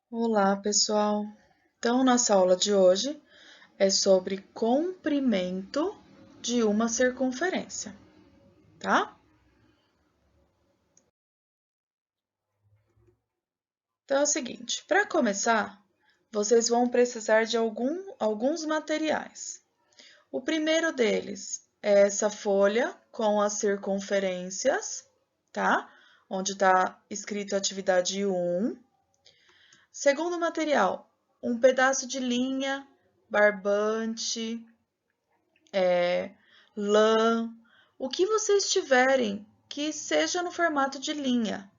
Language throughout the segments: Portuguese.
Olá, pessoal. Então, nossa aula de hoje é sobre comprimento de uma circunferência, tá? Então é o seguinte, para começar, vocês vão precisar de alguns materiais. O primeiro deles é essa folha com as circunferências, tá? Onde está escrito atividade 1. Segundo material, um pedaço de linha, barbante, lã, o que vocês tiverem que seja no formato de linha.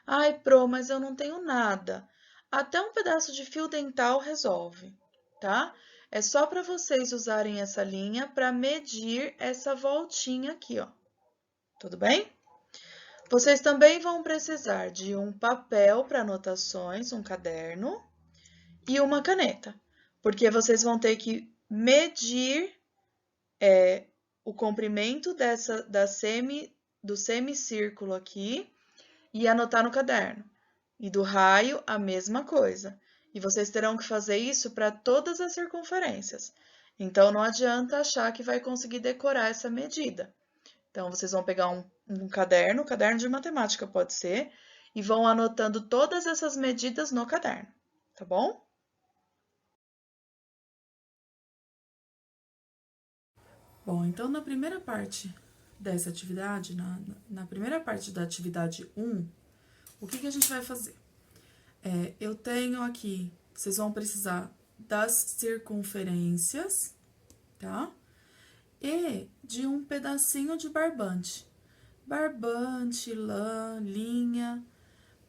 Ai, Pro, mas eu não tenho nada. Até um pedaço de fio dental resolve, tá? É só para vocês usarem essa linha para medir essa voltinha aqui, ó. Tudo bem? Vocês também vão precisar de um papel para anotações, um caderno e uma caneta, porque vocês vão ter que medir o comprimento do semicírculo aqui e anotar no caderno. E do raio, a mesma coisa. E vocês terão que fazer isso para todas as circunferências. Então, não adianta achar que vai conseguir decorar essa medida. Então, vocês vão pegar um caderno de matemática pode ser, e vão anotando todas essas medidas no caderno, tá bom? Bom, então na primeira parte dessa atividade, na primeira parte da atividade 1, o que a gente vai fazer? Eu tenho aqui, vocês vão precisar das circunferências, tá? E de um pedacinho de barbante. Barbante, lã, linha,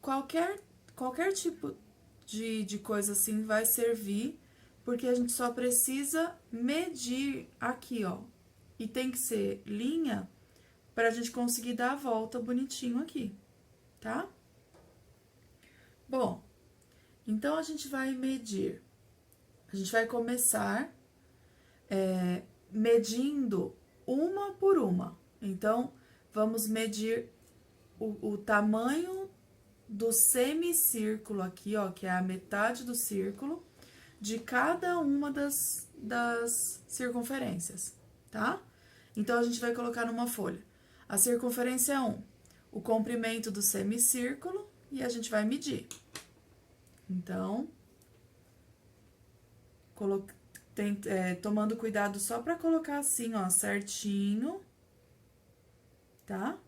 qualquer, qualquer tipo de coisa assim vai servir, porque a gente só precisa medir aqui, ó. E tem que ser linha para a gente conseguir dar a volta bonitinho aqui, tá? Bom, então a gente vai medir. A gente vai começar medindo uma por uma. Então, vamos medir o tamanho do semicírculo aqui, ó, que é a metade do círculo, de cada uma das circunferências, tá? Então, a gente vai colocar numa folha. A circunferência é 1, o comprimento do semicírculo, e a gente vai medir. Então, tomando cuidado só para colocar assim, ó, certinho, tá?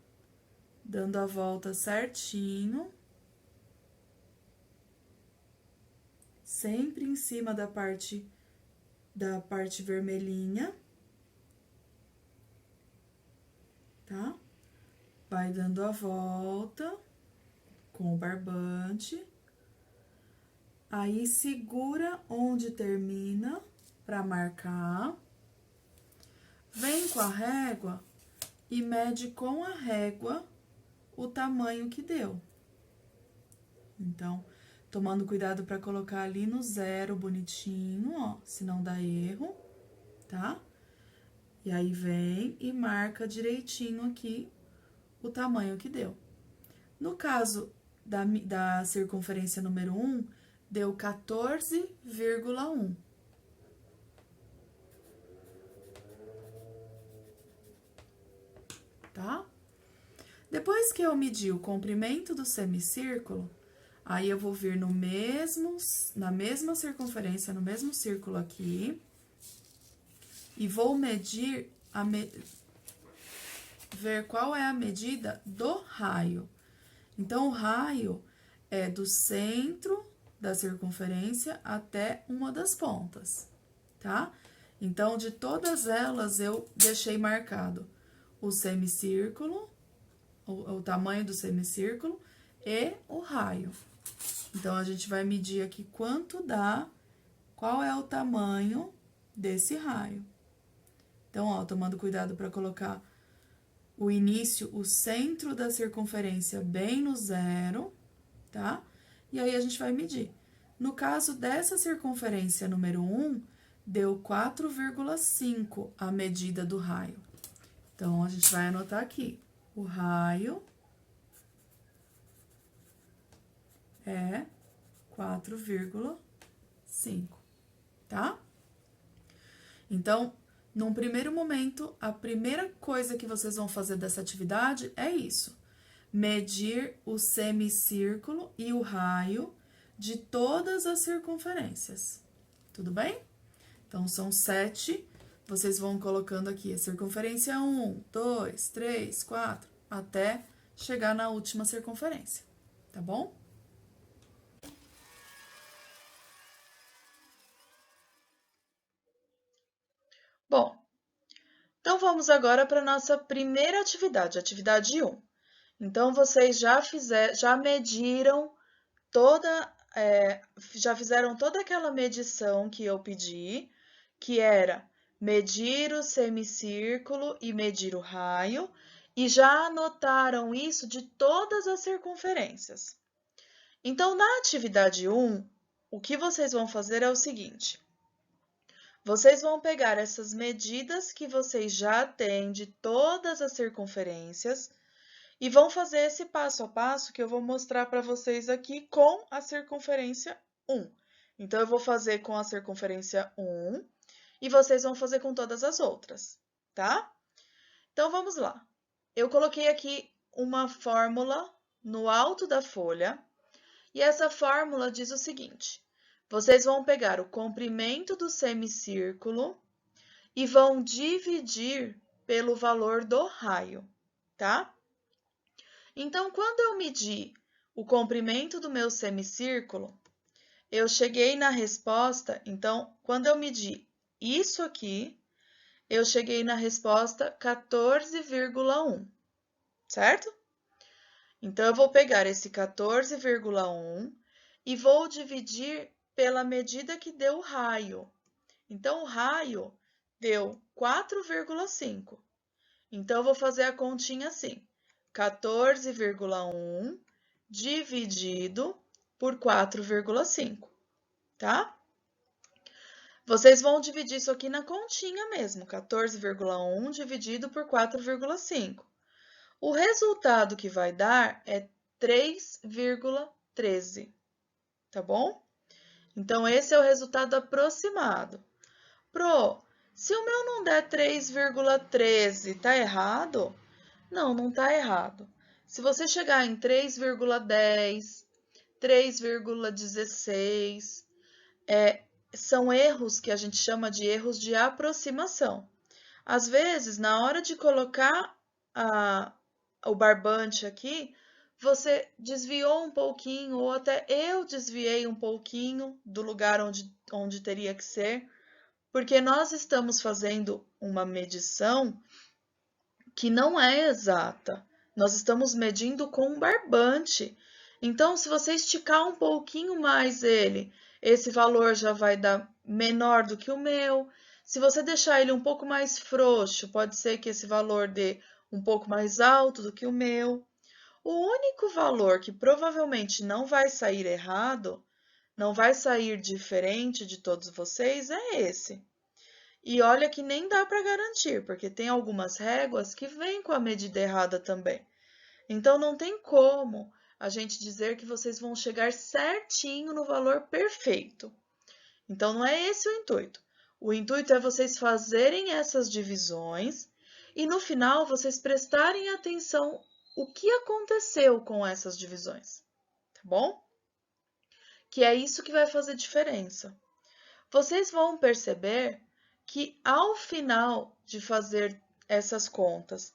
Dando a volta certinho. Sempre em cima da parte vermelhinha, tá? Vai dando a volta com o barbante. Aí segura onde termina para marcar. Vem com a régua e mede com a régua o tamanho que deu. Então, tomando cuidado para colocar ali no zero bonitinho, ó, senão dá erro, tá? E aí vem e marca direitinho aqui o tamanho que deu. No caso da circunferência número 1, deu 14,1. Tá? Depois que eu medi o comprimento do semicírculo, aí eu vou vir na mesma circunferência, no mesmo círculo aqui, e vou medir, ver qual é a medida do raio. Então, o raio é do centro da circunferência até uma das pontas, tá? Então, de todas elas, eu deixei marcado o semicírculo, o tamanho do semicírculo e o raio. Então, a gente vai medir aqui quanto dá, qual é o tamanho desse raio. Então, ó, tomando cuidado para colocar o início, o centro da circunferência bem no zero, tá? E aí, a gente vai medir. No caso dessa circunferência número 1, deu 4,5 a medida do raio. Então, a gente vai anotar aqui. O raio é 4,5, tá? Então, num primeiro momento, a primeira coisa que vocês vão fazer dessa atividade é isso: medir o semicírculo e o raio de todas as circunferências. Tudo bem? Então, são 7. Vocês vão colocando aqui a circunferência 1, 2, 3, 4, até chegar na última circunferência, tá bom? Bom, então vamos agora para a nossa primeira atividade, atividade 1. Então, vocês já mediram já fizeram toda aquela medição que eu pedi, que era medir o semicírculo e medir o raio, e já anotaram isso de todas as circunferências. Então, na atividade 1, o que vocês vão fazer é o seguinte: vocês vão pegar essas medidas que vocês já têm de todas as circunferências e vão fazer esse passo a passo que eu vou mostrar para vocês aqui com a circunferência 1. Então, eu vou fazer com a circunferência 1 e vocês vão fazer com todas as outras, tá? Então, vamos lá. Eu coloquei aqui uma fórmula no alto da folha e essa fórmula diz o seguinte: vocês vão pegar o comprimento do semicírculo e vão dividir pelo valor do raio, tá? Então, quando eu medi o comprimento do meu semicírculo, eu cheguei na resposta. Então, quando eu medi isso aqui, eu cheguei na resposta 14,1, certo? Então, eu vou pegar esse 14,1 e vou dividir pela medida que deu o raio. Então, o raio deu 4,5. Então, eu vou fazer a continha assim: 14,1 dividido por 4,5, tá? Vocês vão dividir isso aqui na continha mesmo: 14,1 dividido por 4,5. O resultado que vai dar é 3,13, tá bom? Então, esse é o resultado aproximado. Pro, se o meu não der 3,13, tá errado? Não, não tá errado. Se você chegar em 3,10, 3,16, são erros que a gente chama de erros de aproximação. Às vezes, na hora de colocar o barbante aqui, você desviou um pouquinho, ou até eu desviei um pouquinho do lugar onde teria que ser, porque nós estamos fazendo uma medição que não é exata. Nós estamos medindo com um barbante. Então, se você esticar um pouquinho mais ele, esse valor já vai dar menor do que o meu. Se você deixar ele um pouco mais frouxo, pode ser que esse valor dê um pouco mais alto do que o meu. O único valor que provavelmente não vai sair errado, não vai sair diferente de todos vocês, é esse. E olha que nem dá para garantir, porque tem algumas réguas que vêm com a medida errada também. Então, não tem como a gente dizer que vocês vão chegar certinho no valor perfeito. Então, não é esse o intuito. O intuito é vocês fazerem essas divisões e, no final, vocês prestarem atenção o que aconteceu com essas divisões, tá bom? Que é isso que vai fazer diferença. Vocês vão perceber que, ao final de fazer essas contas,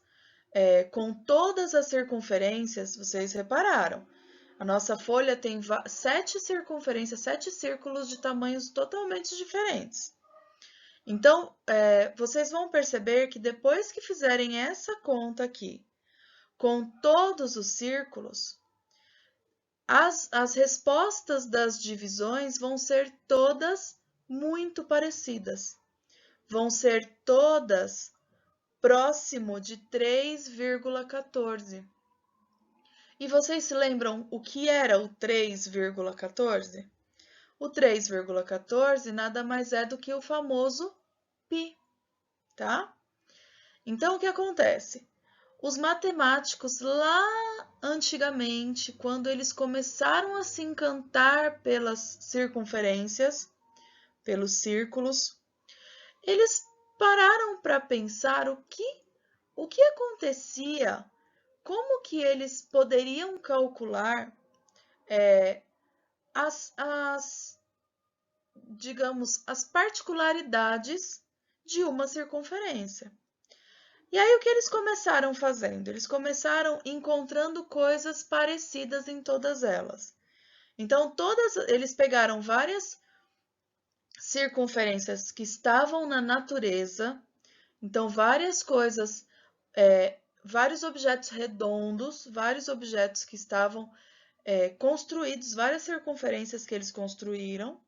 com todas as circunferências, vocês repararam, a nossa folha tem 7 circunferências, 7 círculos de tamanhos totalmente diferentes. Então, vocês vão perceber que depois que fizerem essa conta aqui, com todos os círculos, as respostas das divisões vão ser todas muito parecidas. Vão ser todas próximo de 3,14. E vocês se lembram o que era o 3,14? O 3,14 nada mais é do que o famoso π, tá? Então, o que acontece? os matemáticos lá antigamente, quando eles começaram a se encantar pelas circunferências, pelos círculos, eles pararam para pensar o que acontecia, como que eles poderiam calcular digamos, as particularidades de uma circunferência. E aí o que eles começaram fazendo? Eles começaram encontrando coisas parecidas em todas elas. Então, eles pegaram várias circunferências que estavam na natureza, então várias coisas, vários objetos redondos, vários objetos que estavam construídos, várias circunferências que eles construíram,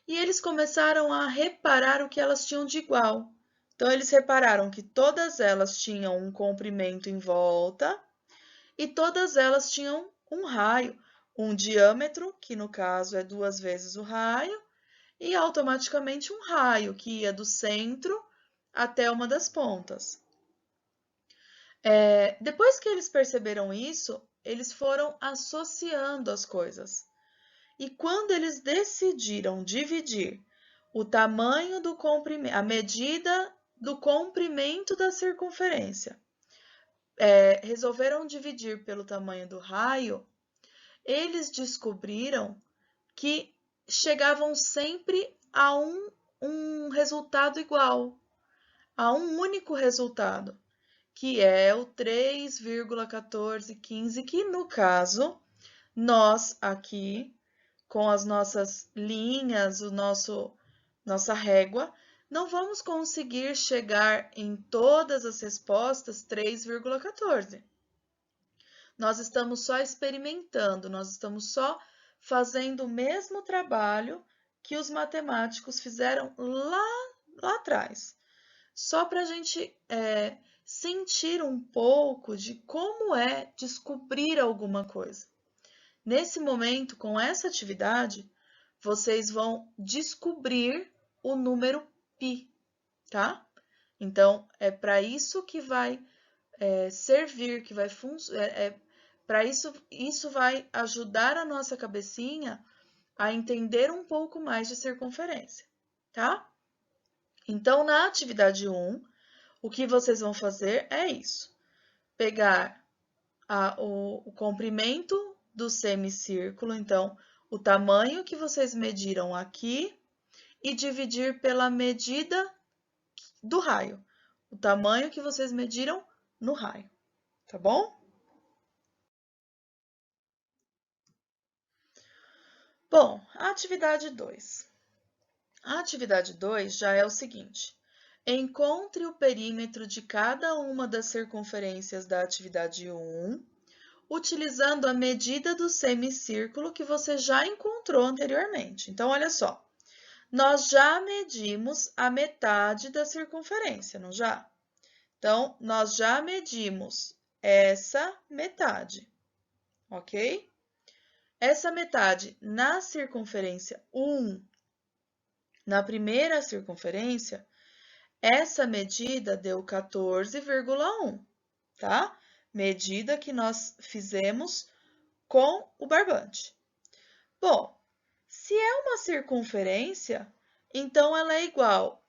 e eles começaram a reparar o que elas tinham de igual. Então, eles repararam que todas elas tinham um comprimento em volta e todas elas tinham um raio, um diâmetro, que no caso é 2 vezes o raio, e automaticamente um raio, que ia do centro até uma das pontas. Depois que eles perceberam isso, eles foram associando as coisas. E quando eles decidiram dividir o tamanho do comprimento, a medida do comprimento da circunferência, resolveram dividir pelo tamanho do raio, eles descobriram que chegavam sempre a um resultado igual, a um único resultado, que é o 3,1415, que no caso, nós aqui, com as nossas linhas, nossa régua, não vamos conseguir chegar em todas as respostas 3,14. Nós estamos só experimentando, nós estamos só fazendo o mesmo trabalho que os matemáticos fizeram lá atrás. Só para a gente sentir um pouco de como é descobrir alguma coisa. Nesse momento, com essa atividade, vocês vão descobrir o número π, tá? Então, é para isso que vai servir, que vai funcionar. Para isso vai ajudar a nossa cabecinha a entender um pouco mais de circunferência, tá? Então, na atividade 1, o que vocês vão fazer é isso. Pegar o comprimento do semicírculo, então, o tamanho que vocês mediram aqui, e dividir pela medida do raio, o tamanho que vocês mediram no raio, tá bom? Bom, a atividade 2. A atividade 2 já é o seguinte: encontre o perímetro de cada uma das circunferências da atividade 1, utilizando a medida do semicírculo que você já encontrou anteriormente. Então, olha só, nós já medimos a metade da circunferência, não já? Então, nós já medimos essa metade, ok? Essa metade na circunferência 1, na primeira circunferência, essa medida deu 14,1, tá? Medida que nós fizemos com o barbante. Bom, se é uma circunferência, então ela é igual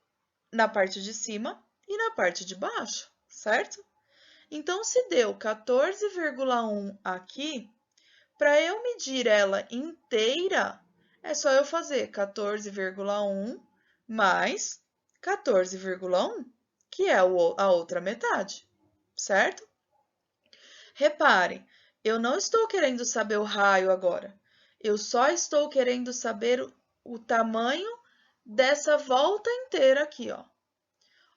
na parte de cima e na parte de baixo, certo? Então, se deu 14,1 aqui, para eu medir ela inteira, é só eu fazer 14,1 mais 14,1, que é a outra metade, certo? Reparem, eu não estou querendo saber o raio agora. Eu só estou querendo saber o tamanho dessa volta inteira aqui, ó.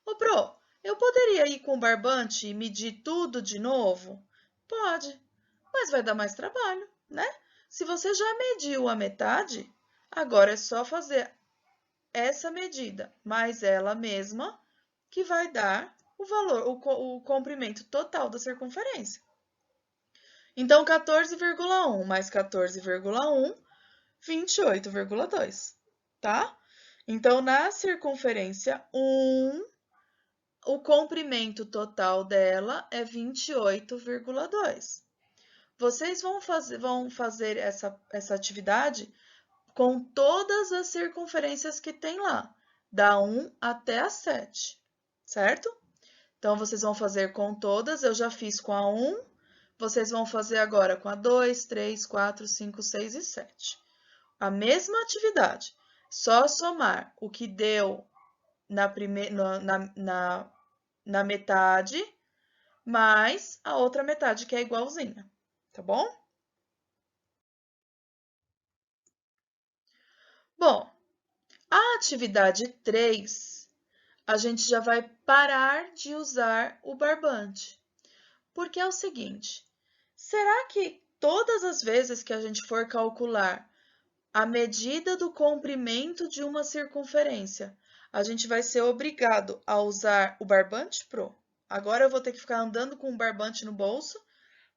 Ô, Pro, eu poderia ir com o barbante e medir tudo de novo? Pode, mas vai dar mais trabalho, né? Se você já mediu a metade, agora é só fazer essa medida, mais ela mesma, que vai dar o valor, o comprimento total da circunferência. Então, 14,1 mais 14,1, 28,2, tá? Então, na circunferência 1, o comprimento total dela é 28,2. Vocês vão fazer essa atividade com todas as circunferências que tem lá, da 1 até a 7, certo? Então, vocês vão fazer com todas, eu já fiz com a 1, vocês vão fazer agora com a 2, 3, 4, 5, 6 e 7. A mesma atividade, só somar o que deu na metade, mais a outra metade que é igualzinha, tá bom? Bom, a atividade 3, a gente já vai parar de usar o barbante. Porque é o seguinte, será que todas as vezes que a gente for calcular a medida do comprimento de uma circunferência, a gente vai ser obrigado a usar o barbante Pro? Agora eu vou ter que ficar andando com o barbante no bolso,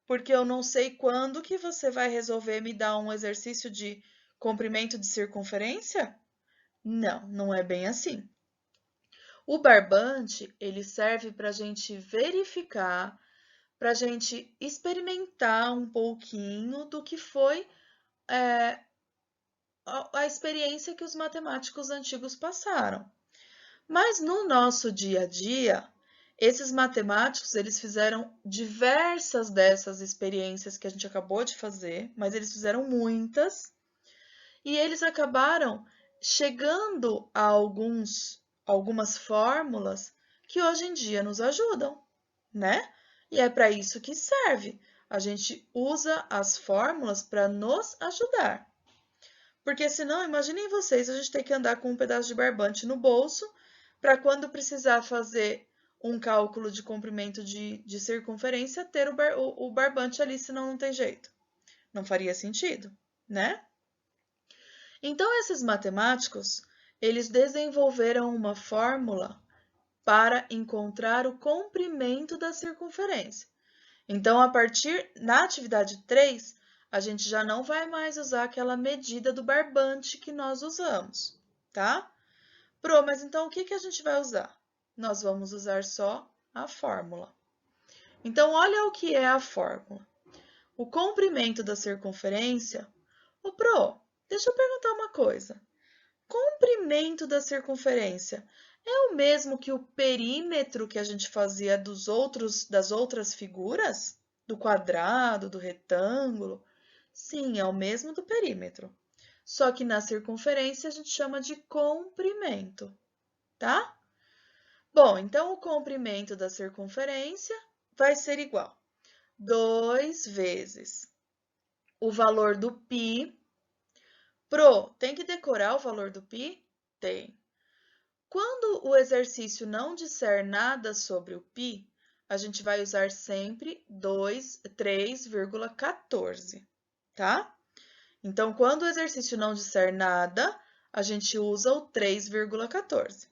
porque eu não sei quando que você vai resolver me dar um exercício de comprimento de circunferência? Não, não é bem assim. O barbante, ele serve para a gente verificar, para a gente experimentar um pouquinho do que foi a experiência que os matemáticos antigos passaram. Mas no nosso dia a dia, esses matemáticos, eles fizeram diversas dessas experiências que a gente acabou de fazer, mas eles fizeram muitas, e eles acabaram chegando a algumas fórmulas que hoje em dia nos ajudam, né? E é para isso que serve. A gente usa as fórmulas para nos ajudar. Porque senão, imaginem vocês, a gente tem que andar com um pedaço de barbante no bolso para quando precisar fazer um cálculo de comprimento de circunferência, ter o barbante ali, senão não tem jeito. Não faria sentido, né? Então, esses matemáticos, eles desenvolveram uma fórmula para encontrar o comprimento da circunferência. Então, na atividade 3, a gente já não vai mais usar aquela medida do barbante que nós usamos, tá? Pro, mas então o que a gente vai usar? Nós vamos usar só a fórmula. Então, olha o que é a fórmula. O comprimento da circunferência. Pro, deixa eu perguntar uma coisa. Comprimento da circunferência é o mesmo que o perímetro que a gente fazia das outras figuras? Do quadrado, do retângulo? Sim, é o mesmo do perímetro. Só que na circunferência a gente chama de comprimento, tá? Bom, então o comprimento da circunferência vai ser igual 2 vezes o valor do π. Pro, tem que decorar o valor do π? Tem. Quando o exercício não disser nada sobre o π, a gente vai usar sempre 3,14, tá? Então, quando o exercício não disser nada, a gente usa o 3,14.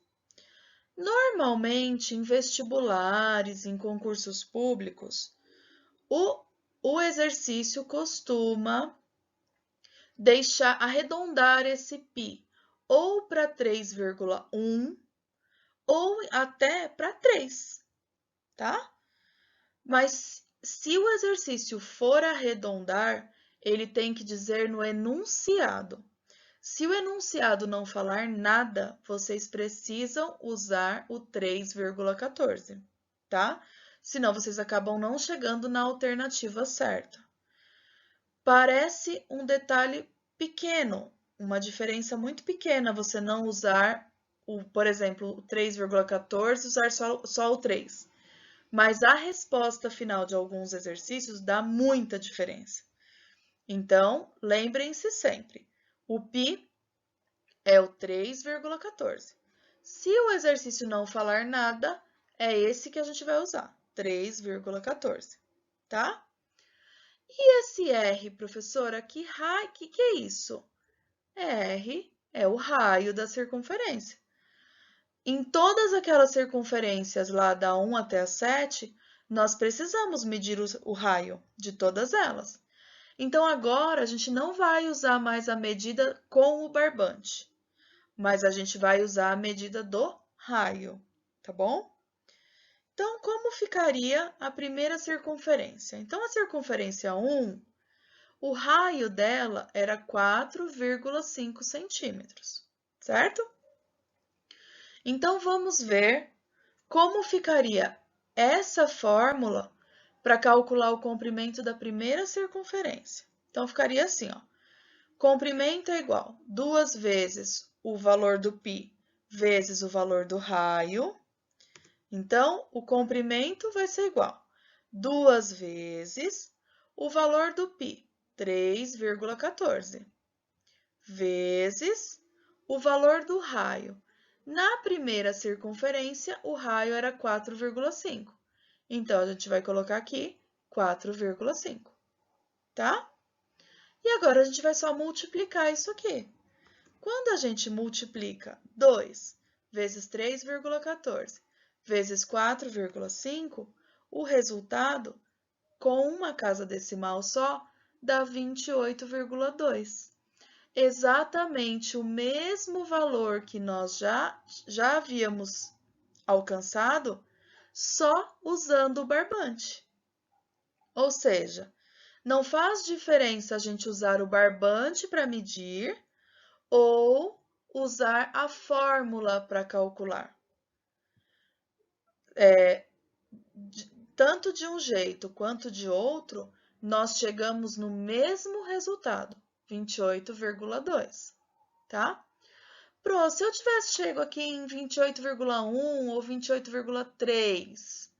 Normalmente, em vestibulares, em concursos públicos, o exercício costuma arredondar esse π ou para 3,1 ou até para 3, tá? Mas se o exercício for arredondar, ele tem que dizer no enunciado. Se o enunciado não falar nada, vocês precisam usar o 3,14, tá? Senão vocês acabam não chegando na alternativa certa. Parece um detalhe pequeno, uma diferença muito pequena você não usar, por exemplo, o 3,14 e usar só o 3. Mas a resposta final de alguns exercícios dá muita diferença. Então, lembrem-se sempre, o π é o 3,14. Se o exercício não falar nada, é esse que a gente vai usar, 3,14, tá? E esse R, professora, que é isso? R é o raio da circunferência. Em todas aquelas circunferências lá da 1 até a 7, nós precisamos medir o raio de todas elas. Então, agora, a gente não vai usar mais a medida com o barbante, mas a gente vai usar a medida do raio, tá bom? Então, como ficaria a primeira circunferência? Então, a circunferência 1, o raio dela era 4,5 centímetros, certo? Então, vamos ver como ficaria essa fórmula para calcular o comprimento da primeira circunferência. Então, ficaria assim, ó. Comprimento é igual 2 vezes o valor do π vezes o valor do raio. Então, o comprimento vai ser igual 2 vezes o valor do π, 3,14, vezes o valor do raio. Na primeira circunferência, o raio era 4,5. Então, a gente vai colocar aqui 4,5, tá? E agora, a gente vai só multiplicar isso aqui. Quando a gente multiplica 2 vezes 3,14 vezes 4,5, o resultado, com uma casa decimal só, dá 28,2. Exatamente o mesmo valor que nós já havíamos alcançado, só usando o barbante. Ou seja, não faz diferença a gente usar o barbante para medir ou usar a fórmula para calcular. Tanto de um jeito quanto de outro, nós chegamos no mesmo resultado, 28,2, tá? Pro, se eu tivesse chego aqui em 28,1 ou 28,3,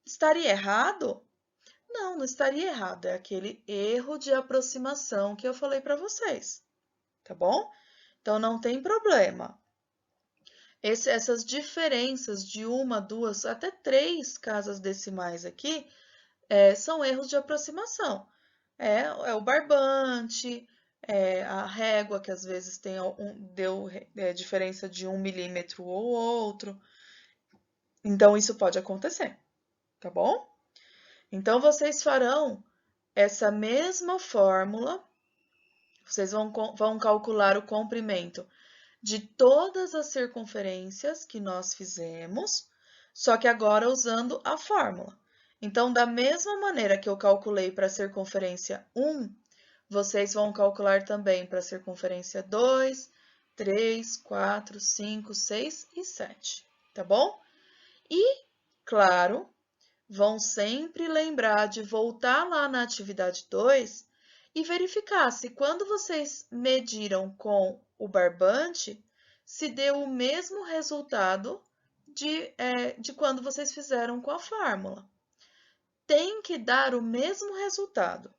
estaria errado? Não, não estaria errado. É aquele erro de aproximação que eu falei para vocês, tá bom? Então, não tem problema. Essas diferenças de uma, duas, até 3 casas decimais aqui são erros de aproximação. É o barbante, a régua, que às vezes deu diferença de 1 milímetro ou outro. Então, isso pode acontecer, tá bom? Então, vocês farão essa mesma fórmula, vocês vão calcular o comprimento de todas as circunferências que nós fizemos, só que agora usando a fórmula. Então, da mesma maneira que eu calculei para a circunferência 1, vocês vão calcular também para a circunferência 2, 3, 4, 5, 6 e 7, tá bom? E, claro, vão sempre lembrar de voltar lá na atividade 2 e verificar se quando vocês mediram com o barbante, se deu o mesmo resultado de quando vocês fizeram com a fórmula. Tem que dar o mesmo resultado.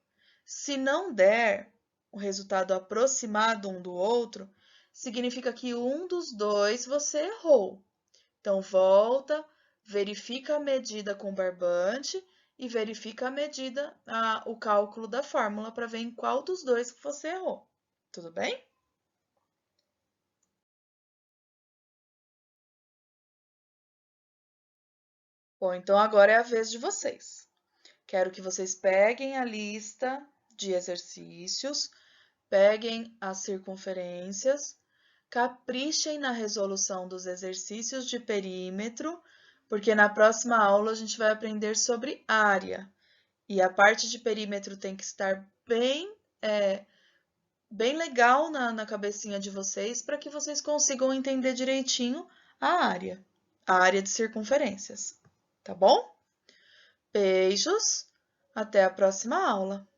Se não der o resultado aproximado um do outro, significa que um dos dois você errou. Então, volta, verifica a medida com o barbante e verifica a medida, o cálculo da fórmula para ver em qual dos dois que você errou. Tudo bem? Bom, então agora é a vez de vocês. Quero que vocês peguem a lista de exercícios, peguem as circunferências, caprichem na resolução dos exercícios de perímetro, porque na próxima aula a gente vai aprender sobre área. E a parte de perímetro tem que estar bem legal na cabecinha de vocês para que vocês consigam entender direitinho a área de circunferências, tá bom? Beijos, até a próxima aula!